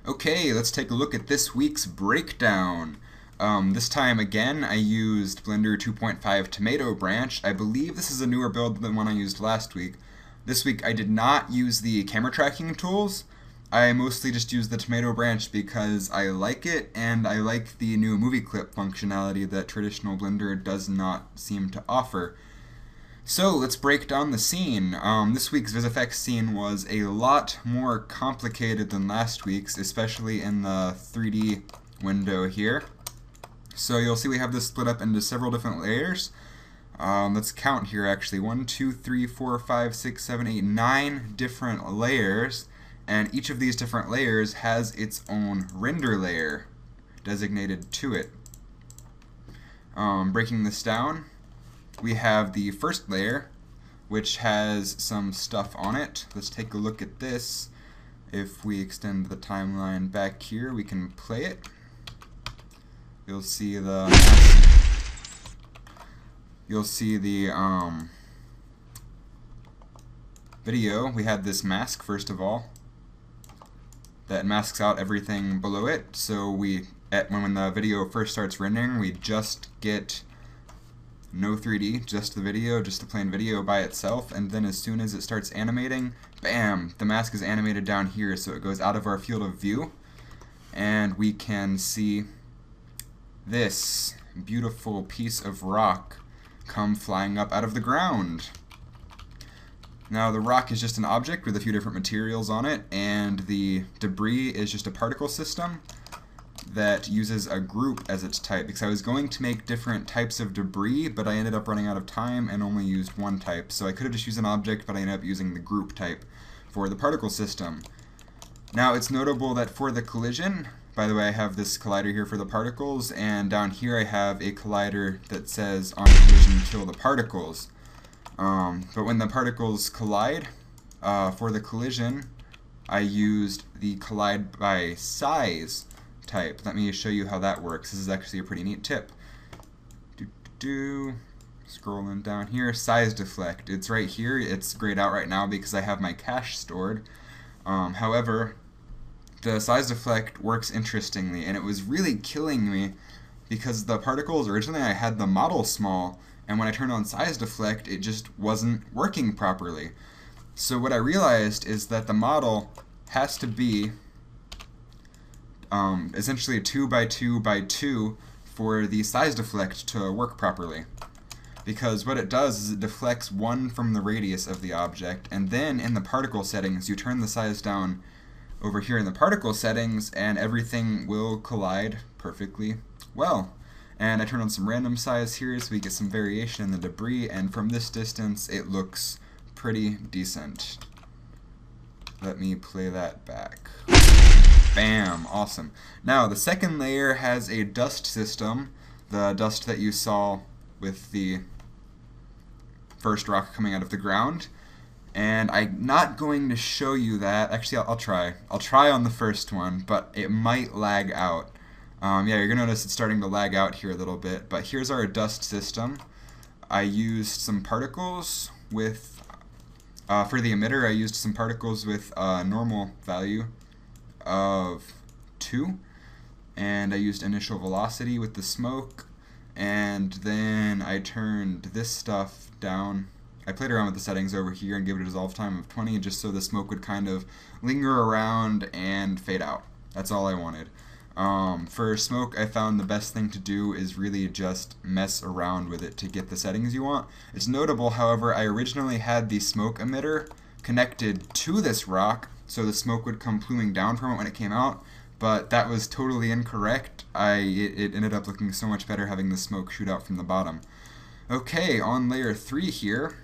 Okay, let's take a look at this week's breakdown. This time again I used Blender 2.5 Tomato Branch. I believe this is a newer build than the one I used last week. This week I did not use the camera tracking tools. I mostly just used the Tomato Branch because I like it, and I like the new movie clip functionality that traditional Blender does not seem to offer. So let's break down the scene. This week's VisFX scene was a lot more complicated than last week's, especially in the 3D window here. So you'll see we have this split up into several different layers. Let's count here actually. 1, 2, 3, 4, 5, 6, 7, 8, 9 different layers. And each of these different layers has its own render layer designated to it. Breaking this down, we have the first layer, which has some stuff on it. Let's take a look at this. If we extend the timeline back here, we can play it. You'll see the video. We had this mask first of all that masks out everything below it. So when the video first starts rendering, we just get no 3D, just the video, just the plain video by itself, and then as soon as it starts animating, bam, the mask is animated down here, so it goes out of our field of view, and we can see this beautiful piece of rock come flying up out of the ground. Now the rock is just an object with a few different materials on it, and the debris is just a particle system that uses a group as its type, because I was going to make different types of debris, but I ended up running out of time and only used one type. So I could have just used an object, but I ended up using the group type for the particle system. Now it's notable that for the collision, by the way, I have this collider here for the particles, and down here I have a collider that says on collision kill the particles. But when the particles collide, for the collision, I used the collide by size type. Let me show you how that works. This is actually a pretty neat tip. Scrolling down here, size deflect. It's right here. It's grayed out right now because I have my cache stored. However, the size deflect works interestingly, and it was really killing me because the particles, originally I had the model small, and when I turned on size deflect, it just wasn't working properly. So what I realized is that the model has to be essentially 2 by 2 by 2 for the size deflect to work properly. Because what it does is it deflects 1 from the radius of the object, and then in the particle settings you turn the size down over here in the particle settings and everything will collide perfectly well. And I turn on some random size here so we get some variation in the debris, and from this distance it looks pretty decent. Let me play that back. Bam! Awesome. Now, the second layer has a dust system, the dust that you saw with the first rock coming out of the ground. And I'm not going to show you that. Actually, I'll try. I'll try on the first one, but it might lag out. Yeah, you're going to notice it's starting to lag out here a little bit. But here's our dust system. I used some particles with, for the emitter, I used some particles with a normal value of 2, and I used initial velocity with the smoke, and then I turned this stuff down. I played around with the settings over here and gave it a dissolve time of 20 just so the smoke would kind of linger around and fade out. That's all I wanted. For smoke, I found the best thing to do is really just mess around with it to get the settings you want. It's notable, however, I originally had the smoke emitter connected to this rock, so the smoke would come pluming down from it when it came out, but that was totally incorrect. It ended up looking so much better having the smoke shoot out from the bottom. Okay, on layer 3 here,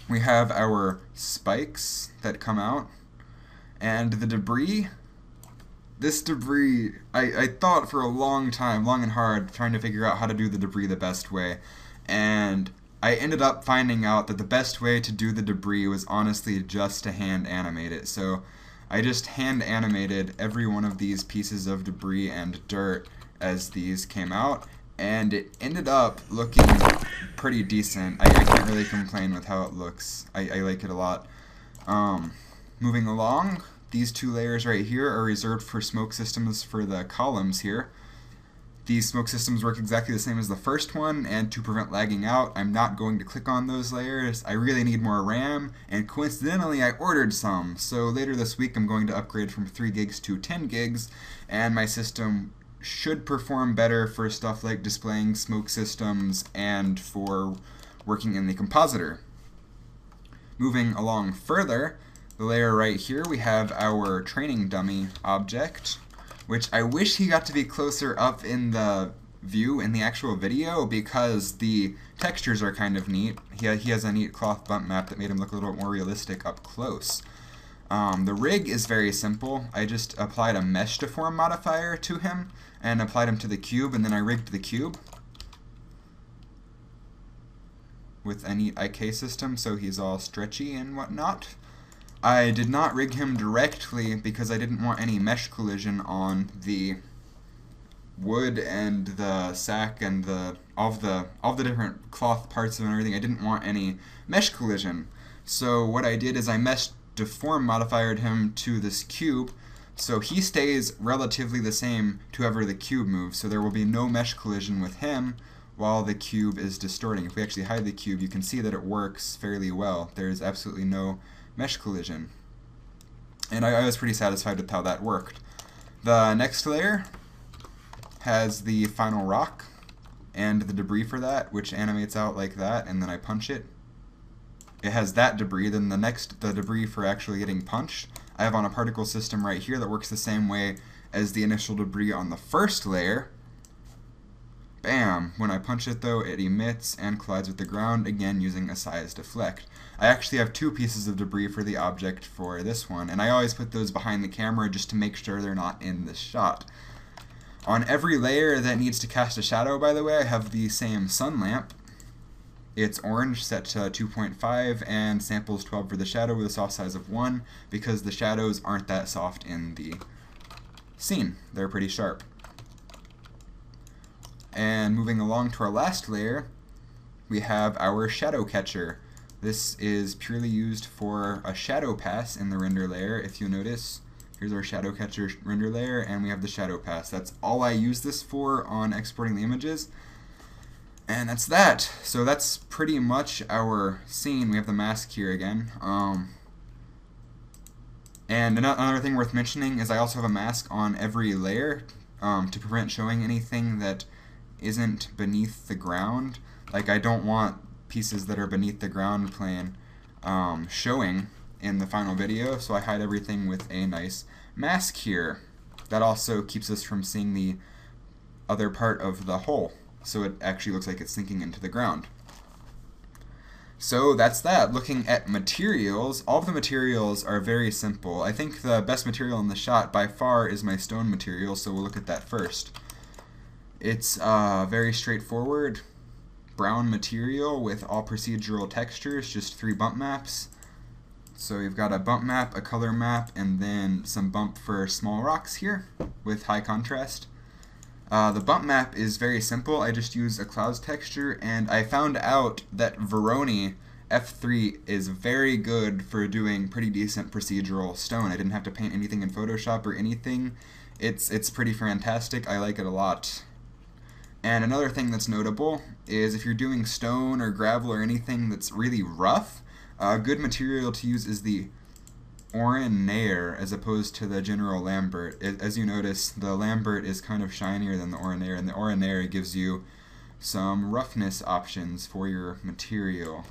we have our spikes that come out, and the debris. This debris, I thought for a long time, long and hard, trying to figure out how to do the debris the best way, and I ended up finding out that the best way to do the debris was honestly just to hand animate it. So I just hand animated every one of these pieces of debris and dirt as these came out, and it ended up looking pretty decent. I can't really complain with how it looks. I like it a lot. Moving along, these two layers right here are reserved for smoke systems for the columns here. These smoke systems work exactly the same as the first one, and to prevent lagging out, I'm not going to click on those layers. I really need more RAM, and coincidentally I ordered some, so later this week I'm going to upgrade from 3 gigs to 10 gigs, and my system should perform better for stuff like displaying smoke systems and for working in the compositor. Moving along further, the layer right here, we have our training dummy object, which I wish he got to be closer up in the view in the actual video because the textures are kind of neat. He has a neat cloth bump map that made him look a little bit more realistic up close. The rig is very simple. I just applied a mesh deform modifier to him and applied him to the cube, and then I rigged the cube with a neat IK system so he's all stretchy and whatnot. I did not rig him directly because I didn't want any mesh collision on the wood and the sack and all the different cloth parts of it and everything. I didn't want any mesh collision. So what I did is I mesh deform modified him to this cube, so he stays relatively the same to however the cube moves. So there will be no mesh collision with him while the cube is distorting. If we actually hide the cube, you can see that it works fairly well. There is absolutely no mesh collision. And I was pretty satisfied with how that worked. The next layer has the final rock and the debris for that, which animates out like that, and then I punch it. It has that debris, then the debris for actually getting punched, I have on a particle system right here that works the same way as the initial debris on the first layer. Bam! When I punch it though, it emits and collides with the ground, again using a size deflect. I actually have 2 pieces of debris for the object for this one, and I always put those behind the camera just to make sure they're not in the shot. On every layer that needs to cast a shadow, by the way, I have the same sun lamp. It's orange, set to 2.5, and samples 12 for the shadow with a soft size of 1, because the shadows aren't that soft in the scene. They're pretty sharp. And moving along to our last layer, we have our shadow catcher. This is purely used for a shadow pass in the render layer. If you notice, here's our shadow catcher render layer, and we have the shadow pass. That's all I use this for on exporting the images. And that's that. So that's pretty much our scene. We have the mask here again. And another thing worth mentioning is I also have a mask on every layer to prevent showing anything that isn't beneath the ground. Like, I don't want pieces that are beneath the ground plane showing in the final video, so I hide everything with a nice mask here. That also keeps us from seeing the other part of the hole, so it actually looks like it's sinking into the ground. So that's that. Looking at materials, all of the materials are very simple. I think the best material in the shot by far is my stone material, so we'll look at that first. It's very straightforward brown material with all procedural textures, just 3 bump maps. So you've got a bump map, a color map, and then some bump for small rocks here with high contrast. The bump map is very simple. I just use a clouds texture, and I found out that Veroni F3 is very good for doing pretty decent procedural stone. I didn't have to paint anything in Photoshop or anything. It's pretty fantastic. I like it a lot. And another thing that's notable is if you're doing stone or gravel or anything that's really rough, a good material to use is the Orinaire as opposed to the general Lambert. As you notice, the Lambert is kind of shinier than the Orinaire, and the Orinaire gives you some roughness options for your material.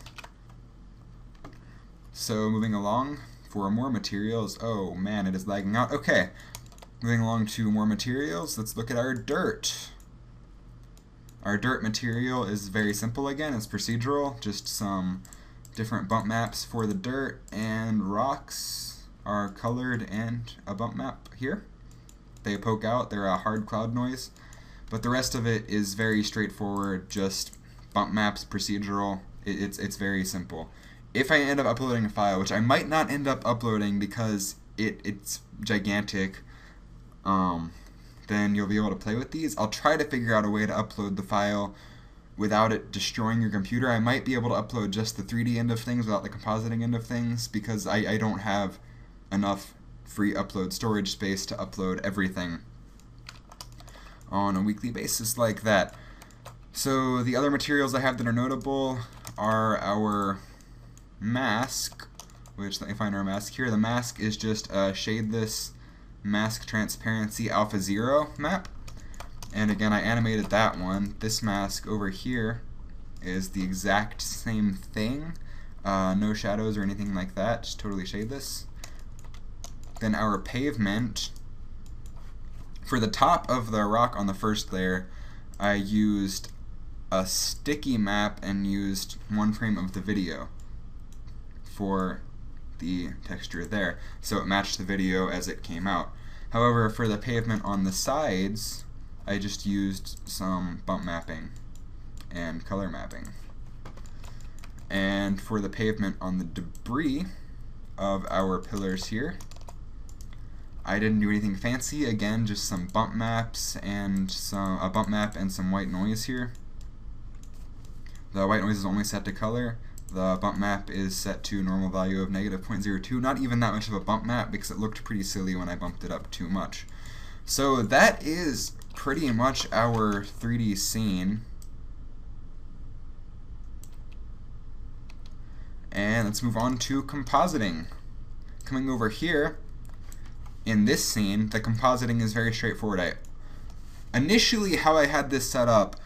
So moving along, for more materials, oh man, it is lagging out. Okay, moving along to more materials, let's look at our dirt. Our dirt material is very simple again, it's procedural, just some different bump maps for the dirt, and rocks are colored and a bump map here. They poke out, they're a hard cloud noise, but the rest of it is very straightforward, just bump maps, procedural, it's very simple. If I end up uploading a file, which I might not end up uploading because it's gigantic, then you'll be able to play with these. I'll try to figure out a way to upload the file without it destroying your computer. I might be able to upload just the 3D end of things without the compositing end of things because I don't have enough free upload storage space to upload everything on a weekly basis like that. So the other materials I have that are notable are our mask, which, let me find our mask here. The mask is just a shadeless mask transparency alpha 0 map. And again, I animated that one. This mask over here is the exact same thing. No shadows or anything like that, just totally shadeless. Then our pavement, for the top of the rock on the first layer, I used a sticky map and used one frame of the video for the texture there, so it matched the video as it came out. However, for the pavement on the sides, I just used some bump mapping and color mapping. And for the pavement on the debris of our pillars here, I didn't do anything fancy. Again, just some bump maps and a bump map and some white noise here. The white noise is only set to color. The bump map is set to normal value of -0.02. Not even that much of a bump map because it looked pretty silly when I bumped it up too much. So that is pretty much our 3D scene. And let's move on to compositing. Coming over here, in this scene, the compositing is very straightforward. Initially, how I had this set up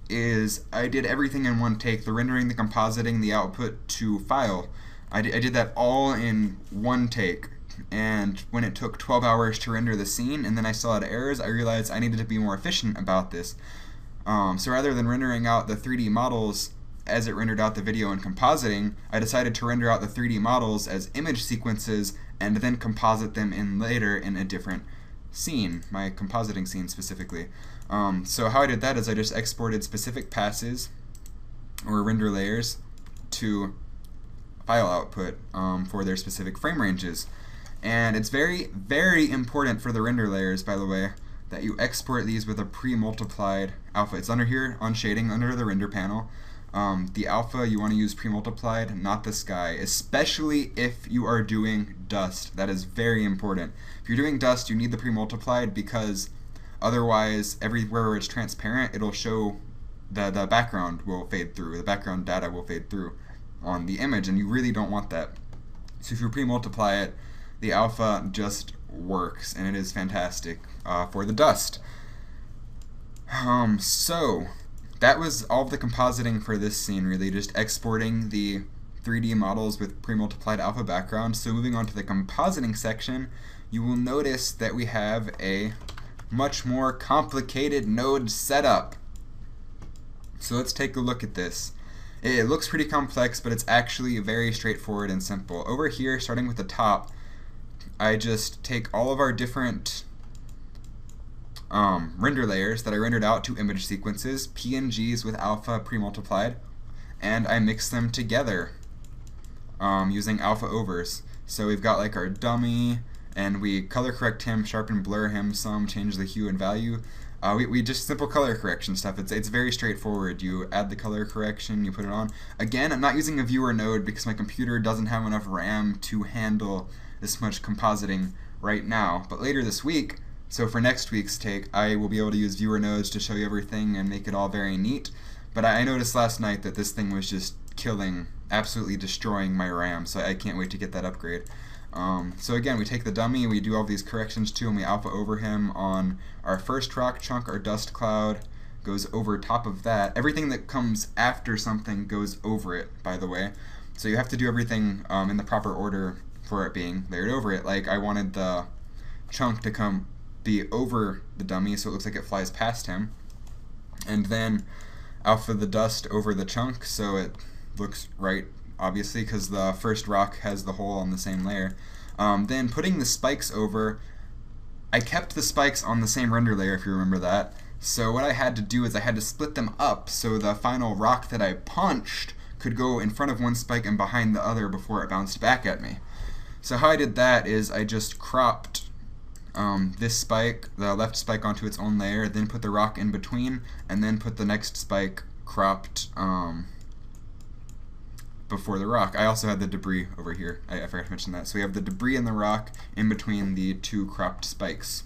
is I did everything in one take, the rendering, the compositing, the output to file. I did that all in one take, and when it took 12 hours to render the scene and then I still had errors, I realized I needed to be more efficient about this. So rather than rendering out the 3D models as it rendered out the video and compositing, I decided to render out the 3D models as image sequences and then composite them in later in a different scene, my compositing scene specifically. So how I did that is I just exported specific passes or render layers to file output for their specific frame ranges. And it's very, very important for the render layers, by the way, that you export these with a pre-multiplied alpha. It's under here on shading, under the render panel. The alpha you want to use pre-multiplied, not the sky, especially if you are doing dust. That is very important. If you're doing dust, you need the pre-multiplied because otherwise, everywhere where it's transparent, it'll show the background will fade through. The background data will fade through on the image, and you really don't want that. So if you pre-multiply it, the alpha just works, and it is fantastic for the dust. So that was all of the compositing for this scene, really, just exporting the 3D models with pre-multiplied alpha background. So moving on to the compositing section, you will notice that we have a much more complicated node setup. So let's take a look at this. It looks pretty complex, but it's actually very straightforward and simple. Over here, starting with the top, I just take all of our different render layers that I rendered out to image sequences, PNGs with alpha pre-multiplied, and I mix them together using alpha overs. So we've got like our dummy, and we color correct him, sharpen, blur him some, change the hue and value. We just simple color correction stuff. It's very straightforward. You add the color correction, you put it on. Again, I'm not using a viewer node because my computer doesn't have enough RAM to handle this much compositing right now. But later this week, so for next week's take, I will be able to use viewer nodes to show you everything and make it all very neat. But I noticed last night that this thing was just killing, absolutely destroying my RAM, so I can't wait to get that upgrade. So again, we take the dummy, we do all these corrections to him, we alpha over him on our first rock chunk. Our dust cloud goes over top of that. Everything that comes after something goes over it, by the way. So you have to do everything in the proper order for it being layered over it. Like I wanted the chunk to be over the dummy so it looks like it flies past him. And then alpha the dust over the chunk so it looks right, obviously, because the first rock has the hole on the same layer. Then putting the spikes over, I kept the spikes on the same render layer, if you remember that. So what I had to do is I had to split them up so the final rock that I punched could go in front of one spike and behind the other before it bounced back at me. So how I did that is I just cropped this spike, the left spike, onto its own layer, then put the rock in between, and then put the next spike cropped before the rock. I also had the debris over here. I forgot to mention that. So we have the debris in the rock in between the two cropped spikes.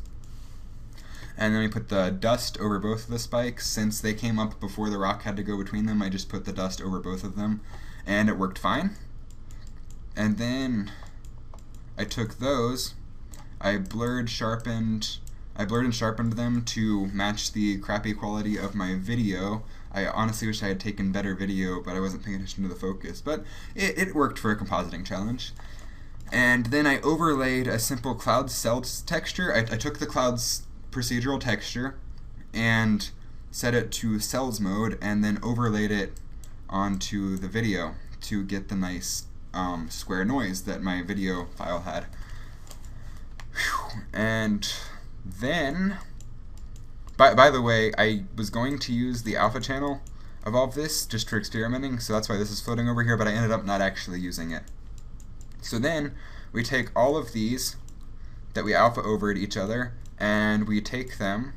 And then we put the dust over both of the spikes. Since they came up before the rock had to go between them, I just put the dust over both of them, and it worked fine. And then I took those, I blurred and sharpened them to match the crappy quality of my video. I honestly wish I had taken better video, but I wasn't paying attention to the focus. But it worked for a compositing challenge. And then I overlaid a simple cloud cells texture. I took the clouds procedural texture and set it to cells mode, and then overlaid it onto the video to get the nice square noise that my video file had. Whew. And then, by the way, I was going to use the alpha channel of all of this just for experimenting, so that's why this is floating over here, but I ended up not actually using it. So then we take all of these that we alpha overed each other, and we take them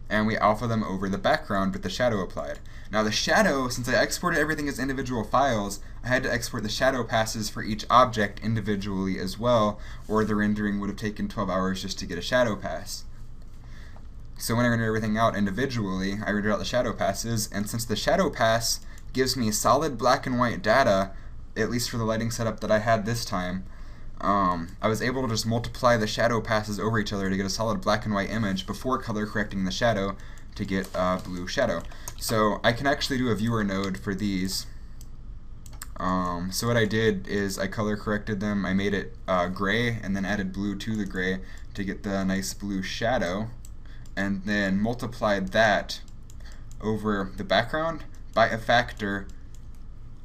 and we alpha them over the background with the shadow applied. Now the shadow, since I exported everything as individual files, I had to export the shadow passes for each object individually as well, or the rendering would have taken 12 hours just to get a shadow pass. So when I render everything out individually, I render out the shadow passes, and since the shadow pass gives me solid black and white data, at least for the lighting setup that I had this time, I was able to just multiply the shadow passes over each other to get a solid black and white image before color correcting the shadow to get a blue shadow. So I can actually do a viewer node for these. So what I did is I color corrected them, I made it gray, and then added blue to the gray to get the nice blue shadow, and then multiplied that over the background by a factor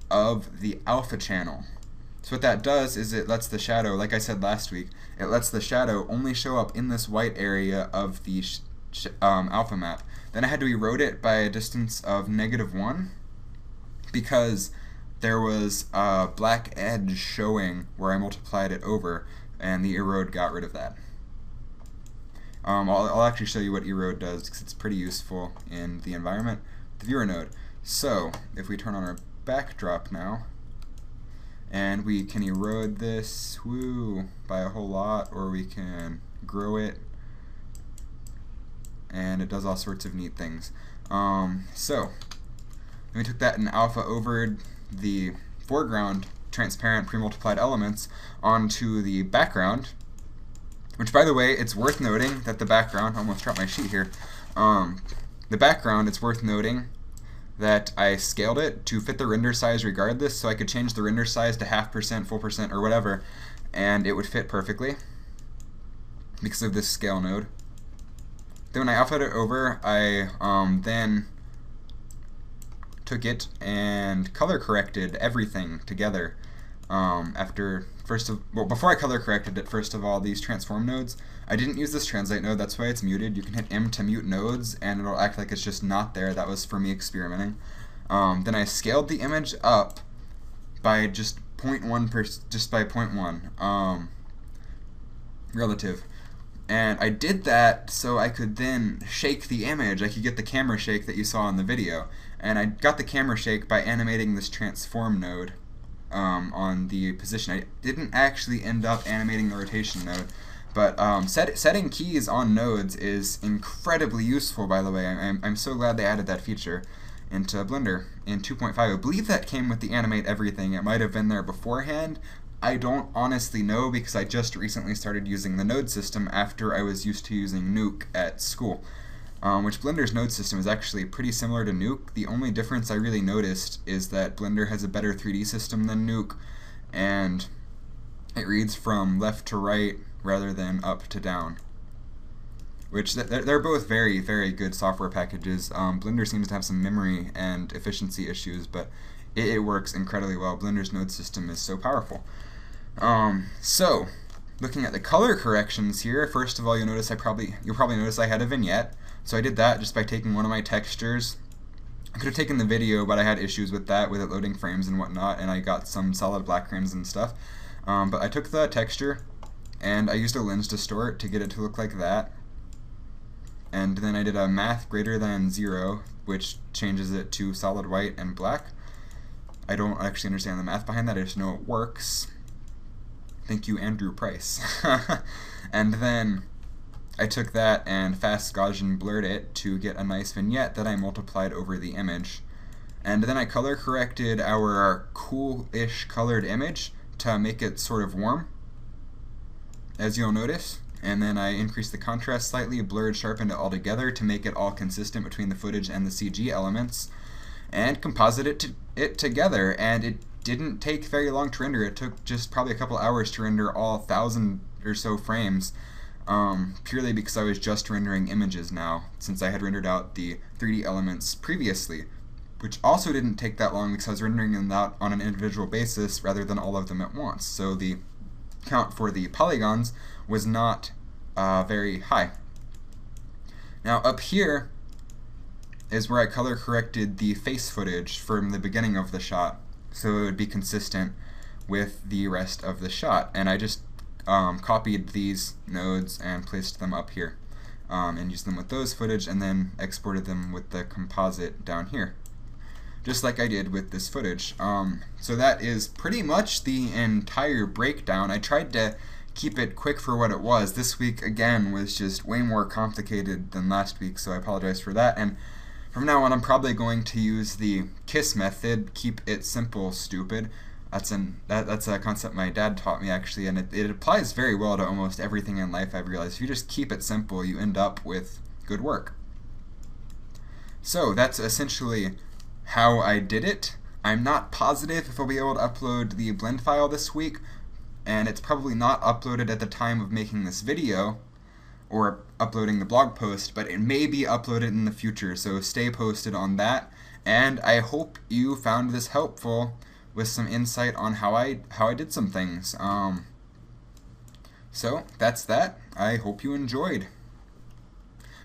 of the alpha channel. So what that does is it lets the shadow, like I said last week, it lets the shadow only show up in this white area of the alpha map. Then I had to erode it by a distance of -1 because there was a black edge showing where I multiplied it over, and the erode got rid of that. I'll actually show you what erode does because it's pretty useful in the environment. The viewer node. So if we turn on our backdrop now, and we can erode this by a whole lot, or we can grow it, and it does all sorts of neat things. So we took that and alpha overed the foreground transparent pre-multiplied elements onto the background, which, by the way, it's worth noting that the background, I almost dropped my sheet here, the background, it's worth noting that I scaled it to fit the render size regardless, so I could change the render size to 0.5%, full percent, or whatever, and it would fit perfectly because of this scale node. Then when I alphaed it over, I then took it and color corrected everything together. Before I color corrected it, first of all, these transform nodes, I didn't use this translate node, that's why it's muted. You can hit M to mute nodes and it'll act like it's just not there. That was for me experimenting. Then I scaled the image up by just 0.1 relative. And I did that so I could then shake the image. I could get the camera shake that you saw in the video. And I got the camera shake by animating this transform node on the position. I didn't actually end up animating the rotation node, but setting keys on nodes is incredibly useful, by the way. I'm so glad they added that feature into Blender in 2.5. I believe that came with the animate everything. It might have been there beforehand. I don't honestly know because I just recently started using the node system after I was used to using Nuke at school. Which Blender's node system is actually pretty similar to Nuke. The only difference I really noticed is that Blender has a better 3D system than Nuke, and it reads from left to right rather than up to down. Which they're both very, very good software packages. Blender seems to have some memory and efficiency issues, but it works incredibly well. Blender's node system is so powerful. So, looking at the color corrections here, first of all, you'll probably notice I had a vignette. So I did that just by taking one of my textures. I could have taken the video, but I had issues with that, with it loading frames and whatnot, and I got some solid black frames and stuff. But I took the texture, and I used a lens distort to get it to look like that. And then I did a math greater than 0, which changes it to solid white and black. I don't actually understand the math behind that, I just know it works. Thank you, Andrew Price. And then I took that and fast Gaussian blurred it to get a nice vignette that I multiplied over the image. And then I color corrected our cool-ish colored image to make it sort of warm, as you'll notice. And then I increased the contrast slightly, blurred, sharpened it all together to make it all consistent between the footage and the CG elements, and composited it together. And it didn't take very long to render. It took just probably a couple hours to render all 1,000 or so frames, purely because I was just rendering images now, since I had rendered out the 3D elements previously, which also didn't take that long because I was rendering them out on an individual basis rather than all of them at once. So the count for the polygons was not very high. Now up here is where I color corrected the face footage from the beginning of the shot, so it would be consistent with the rest of the shot. And I just copied these nodes and placed them up here, and used them with those footage, and then exported them with the composite down here, just like I did with this footage. So that is pretty much the entire breakdown. I tried to keep it quick for what it was. This week, again, was just way more complicated than last week, so I apologize for that. And from now on, I'm probably going to use the KISS method, keep it simple, stupid. That's a concept my dad taught me, actually, and it applies very well to almost everything in life, I've realized. If you just keep it simple, you end up with good work. So that's essentially how I did it. I'm not positive if I'll be able to upload the blend file this week, and it's probably not uploaded at the time of making this video or uploading the blog post, but it may be uploaded in the future, so stay posted on that. And I hope you found this helpful with some insight on how I did some things. So that's that. I hope you enjoyed.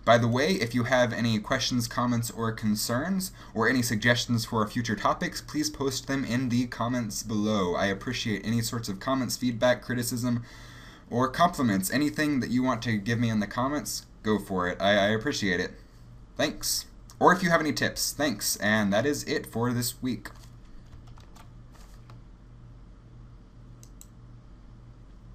By the way, if you have any questions, comments, or concerns, or any suggestions for future topics, please post them in the comments below. I appreciate any sorts of comments, feedback, criticism, or compliments. Anything that you want to give me in the comments, go for it. I appreciate it. Thanks. Or if you have any tips, thanks. And that is it for this week.